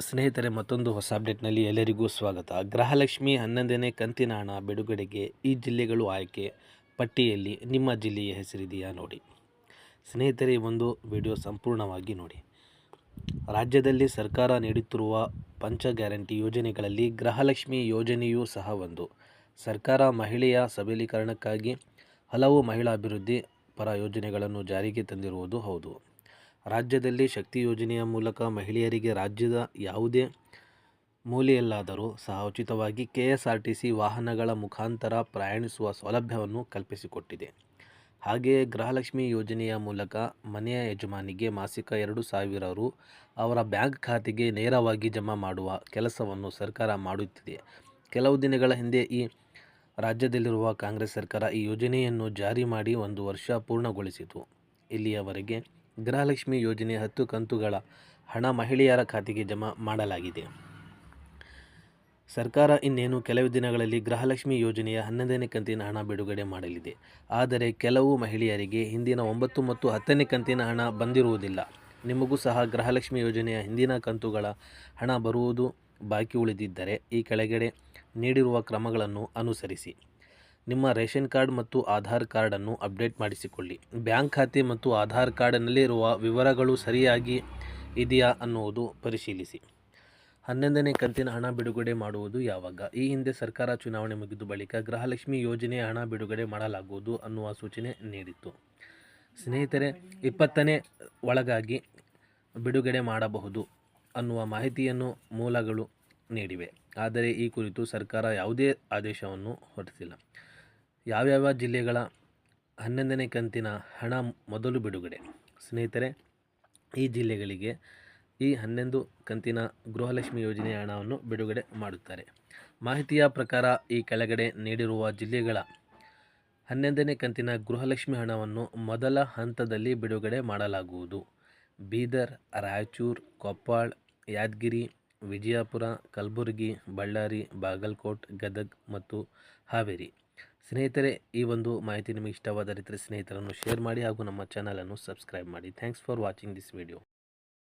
ಸ್ನೇಹಿತರೆ, ಮತ್ತೊಂದು ಹೊಸ ಅಪ್ಡೇಟ್ನಲ್ಲಿ ಎಲ್ಲರಿಗೂ ಸ್ವಾಗತ. ಗೃಹಲಕ್ಷ್ಮಿ 11ನೇ ಕಂತಿನ ಹಣ ಬಿಡುಗಡೆಗೆ ಈ ಜಿಲ್ಲೆಗಳು ಆಯ್ಕೆ ಪಟ್ಟಿಯಲ್ಲಿ ನಿಮ್ಮ ಜಿಲ್ಲೆಯ ಹೆಸರಿದೆಯಾ ನೋಡಿ. ಸ್ನೇಹಿತರೆ, ಈ ಒಂದು ವಿಡಿಯೋ ಸಂಪೂರ್ಣವಾಗಿ ನೋಡಿ. ರಾಜ್ಯದಲ್ಲಿ ಸರ್ಕಾರ ನೀಡುತ್ತಿರುವ ಪಂಚ ಗ್ಯಾರಂಟಿ ಯೋಜನೆಗಳಲ್ಲಿ ಗೃಹಲಕ್ಷ್ಮಿ ಯೋಜನೆಯೂ ಸಹ ಒಂದು. ಸರ್ಕಾರ ಮಹಿಳೆಯ ಸಬಲೀಕರಣಕ್ಕಾಗಿ ಹಲವು ಮಹಿಳಾ ಅಭಿವೃದ್ಧಿ ಪರ ಯೋಜನೆಗಳನ್ನು ಜಾರಿಗೆ ತಂದಿರುವುದು ಹೌದು. ರಾಜ್ಯದಲ್ಲಿ ಶಕ್ತಿ ಯೋಜನೆಯ ಮೂಲಕ ಮಹಿಳೆಯರಿಗೆ ರಾಜ್ಯದ ಯಾವುದೇ ಮೂಲೆಯಲ್ಲಾದರೂ ಸಹ ಉಚಿತವಾಗಿ KSRTC ವಾಹನಗಳ ಮುಖಾಂತರ ಪ್ರಯಾಣಿಸುವ ಸೌಲಭ್ಯವನ್ನು ಕಲ್ಪಿಸಿಕೊಟ್ಟಿದೆ. ಹಾಗೆಯೇ ಗೃಹಲಕ್ಷ್ಮಿ ಯೋಜನೆಯ ಮೂಲಕ ಮನೆಯ ಯಜಮಾನಿಗೆ ಮಾಸಿಕ 2,000 ರು ಅವರ ಬ್ಯಾಂಕ್ ಖಾತೆಗೆ ನೇರವಾಗಿ ಜಮಾ ಮಾಡುವ ಕೆಲಸವನ್ನು ಸರ್ಕಾರ ಮಾಡುತ್ತಿದೆ. ಕೆಲವು ದಿನಗಳ ಹಿಂದೆ ಈ ರಾಜ್ಯದಲ್ಲಿರುವ ಕಾಂಗ್ರೆಸ್ ಸರ್ಕಾರ ಈ ಯೋಜನೆಯನ್ನು ಜಾರಿ ಮಾಡಿ 1 ವರ್ಷ ಪೂರ್ಣಗೊಳಿಸಿತು. ಇಲ್ಲಿಯವರೆಗೆ ಗೃಹಲಕ್ಷ್ಮಿ ಯೋಜನೆ 10 ಕಂತುಗಳ ಹಣ ಮಹಿಳೆಯರ ಖಾತೆಗೆ ಜಮಾ ಮಾಡಲಾಗಿದೆ. ಸರ್ಕಾರ ಇನ್ನೇನು ಕೆಲವು ದಿನಗಳಲ್ಲಿ ಗೃಹಲಕ್ಷ್ಮಿ ಯೋಜನೆಯ 11ನೇ ಕಂತಿನ ಹಣ ಬಿಡುಗಡೆ ಮಾಡಲಿದೆ. ಆದರೆ ಕೆಲವು ಮಹಿಳೆಯರಿಗೆ ಹಿಂದಿನ 9 ಮತ್ತು 10ನೇ ಕಂತಿನ ಹಣ ಬಂದಿರುವುದಿಲ್ಲ. ನಿಮಗೂ ಸಹ ಗೃಹಲಕ್ಷ್ಮಿ ಯೋಜನೆಯ ಹಿಂದಿನ ಕಂತುಗಳ ಹಣ ಬರುವುದು ಬಾಕಿ ಉಳಿದಿದ್ದರೆ ಈ ಕೆಳಗಡೆ ನೀಡಿರುವ ಕ್ರಮಗಳನ್ನು ಅನುಸರಿಸಿ. ನಿಮ್ಮ ರೇಷನ್ ಕಾರ್ಡ್ ಮತ್ತು ಆಧಾರ್ ಕಾರ್ಡನ್ನು ಅಪ್ಡೇಟ್ ಮಾಡಿಸಿಕೊಳ್ಳಿ. ಬ್ಯಾಂಕ್ ಖಾತೆ ಮತ್ತು ಆಧಾರ್ ಕಾರ್ಡ್ನಲ್ಲಿರುವ ವಿವರಗಳು ಸರಿಯಾಗಿ ಇದೆಯಾ ಅನ್ನುವುದು ಪರಿಶೀಲಿಸಿ. 11ನೇ ಕಂತಿನ ಹಣ ಬಿಡುಗಡೆ ಮಾಡುವುದು ಯಾವಾಗ? ಈ ಹಿಂದೆ ಸರ್ಕಾರ ಚುನಾವಣೆ ಮುಗಿದ ಬಳಿಕ ಗೃಹಲಕ್ಷ್ಮಿ ಯೋಜನೆಯ ಹಣ ಬಿಡುಗಡೆ ಮಾಡಲಾಗುವುದು ಅನ್ನುವ ಸೂಚನೆ ನೀಡಿತ್ತು. ಸ್ನೇಹಿತರೆ, 20ನೇ ಒಳಗಾಗಿ ಬಿಡುಗಡೆ ಮಾಡಬಹುದು ಅನ್ನುವ ಮಾಹಿತಿಯನ್ನು ಮೂಲಗಳು ನೀಡಿವೆ. ಆದರೆ ಈ ಕುರಿತು ಸರ್ಕಾರ ಯಾವುದೇ ಆದೇಶವನ್ನು ಹೊರಡಿಸಿಲ್ಲ. ಯಾವ್ಯಾವ ಜಿಲ್ಲೆಗಳ 11ನೇ ಕಂತಿನ ಹಣ ಮೊದಲು ಬಿಡುಗಡೆ? ಸ್ನೇಹಿತರೆ, ಈ ಜಿಲ್ಲೆಗಳಿಗೆ ಈ 11 ಕಂತಿನ ಗೃಹಲಕ್ಷ್ಮಿ ಯೋಜನೆಯ ಹಣವನ್ನು ಬಿಡುಗಡೆ ಮಾಡುತ್ತಾರೆ. ಮಾಹಿತಿಯ ಪ್ರಕಾರ ಈ ಕೆಳಗಡೆ ನೀಡಿರುವ ಜಿಲ್ಲೆಗಳ 11ನೇ ಕಂತಿನ ಗೃಹಲಕ್ಷ್ಮಿ ಹಣವನ್ನು ಮೊದಲ ಹಂತದಲ್ಲಿ ಬಿಡುಗಡೆ ಮಾಡಲಾಗುವುದು. ಬೀದರ್, ರಾಯಚೂರು, ಕೊಪ್ಪಳ, ಯಾದಗಿರಿ, ವಿಜಯಪುರ, ಕಲಬುರಗಿ, ಬಳ್ಳಾರಿ, ಬಾಗಲಕೋಟೆ, ಗದಗ ಮತ್ತು ಹಾವೇರಿ. ಸ್ನೇಹಿತರೆ, ಈ ಒಂದು ಮಾಹಿತಿ ನಿಮಗೆ ಇಷ್ಟವಾದ ರೀತಿಯಲ್ಲಿ ಸ್ನೇಹಿತರನ್ನು ಶೇರ್ ಮಾಡಿ ಹಾಗೂ ನಮ್ಮ ಚಾನಲನ್ನು ಸಬ್ಸ್ಕ್ರೈಬ್ ಮಾಡಿ. Thanks for watching this video.